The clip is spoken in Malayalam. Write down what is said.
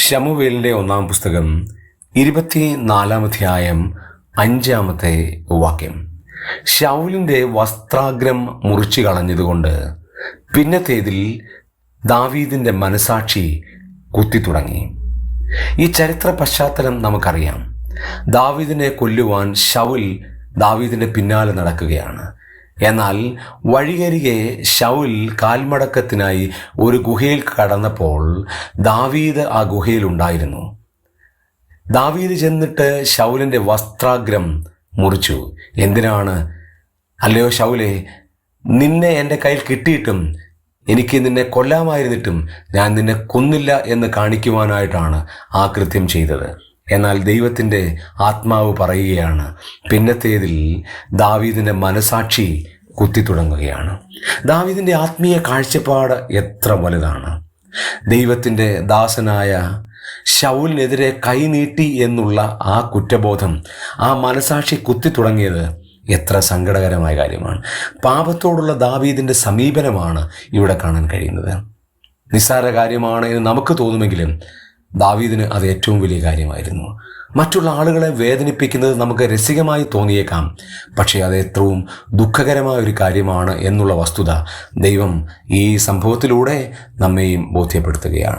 ശമൂവേലിൻ്റെ ഒന്നാം പുസ്തകം 24-ാം അധ്യായം 5-ാമത്തെ വാക്യം. ശൗലിൻ്റെ വസ്ത്രാഗ്രം മുറിച്ചു കളഞ്ഞതുകൊണ്ട് പിന്നത്തേതിൽ ദാവീദിൻ്റെ മനസാക്ഷി കുത്തിത്തുടങ്ങി. ഈ ചരിത്ര പശ്ചാത്തലം നമുക്കറിയാം. ദാവീദിനെ കൊല്ലുവാൻ ശൗൽ ദാവീദിൻ്റെ പിന്നാലെ നടക്കുകയാണ്. എന്നാൽ വഴിയരികെ ശൗൽ കാൽമടക്കത്തിനായി ഒരു ഗുഹയിൽ കടന്നപ്പോൾ ദാവീദ് ആ ഗുഹയിലുണ്ടായിരുന്നു. ദാവീദ് ചെന്നിട്ട് ശൗലിൻ്റെ വസ്ത്രാഗ്രം മുറിച്ചു. എന്തിനാണ്? അല്ലയോ ശൗലേ, നിന്നെ എൻ്റെ കയ്യിൽ കിട്ടിയിട്ടും എനിക്ക് നിന്നെ കൊല്ലാമായിരുന്നിട്ടും ഞാൻ നിന്നെ കൊന്നില്ല എന്ന് കാണിക്കുവാനായിട്ടാണ് ആ കൃത്യം ചെയ്തത്. എന്നാൽ ദൈവത്തിൻ്റെ ആത്മാവ് പറയുകയാണ്, പിന്നത്തേതിൽ ദാവീദിൻ്റെ മനസാക്ഷി കുത്തിത്തുടങ്ങുകയാണ്. ദാവീദിൻ്റെ ആത്മീയ കാഴ്ചപ്പാട് എത്ര വലുതാണ്! ദൈവത്തിൻ്റെ ദാസനായ ശൗലിനെതിരെ കൈനീട്ടി എന്നുള്ള ആ കുറ്റബോധം, ആ മനസാക്ഷി കുത്തിത്തുടങ്ങിയത് എത്ര സങ്കടകരമായ കാര്യമാണ്. പാപത്തോടുള്ള ദാവീദിൻ്റെ സമീപനമാണ് ഇവിടെ കാണാൻ കഴിയുന്നത്. നിസ്സാര കാര്യമാണ് എന്ന് നമുക്ക് തോന്നുമെങ്കിലും ദാവീദിന് അത് ഏറ്റവും വലിയ കാര്യമായിരുന്നു. മറ്റുള്ള ആളുകളെ വേദനിപ്പിക്കുന്നത് നമുക്ക് രസികമായി തോന്നിയേക്കാം, പക്ഷേ അത് ഏറ്റവും ദുഃഖകരമായ ഒരു കാര്യമാണ് എന്നുള്ള വസ്തുത ദൈവം ഈ സംഭവത്തിലൂടെ നമ്മെയും ബോധ്യപ്പെടുത്തുകയാണ്.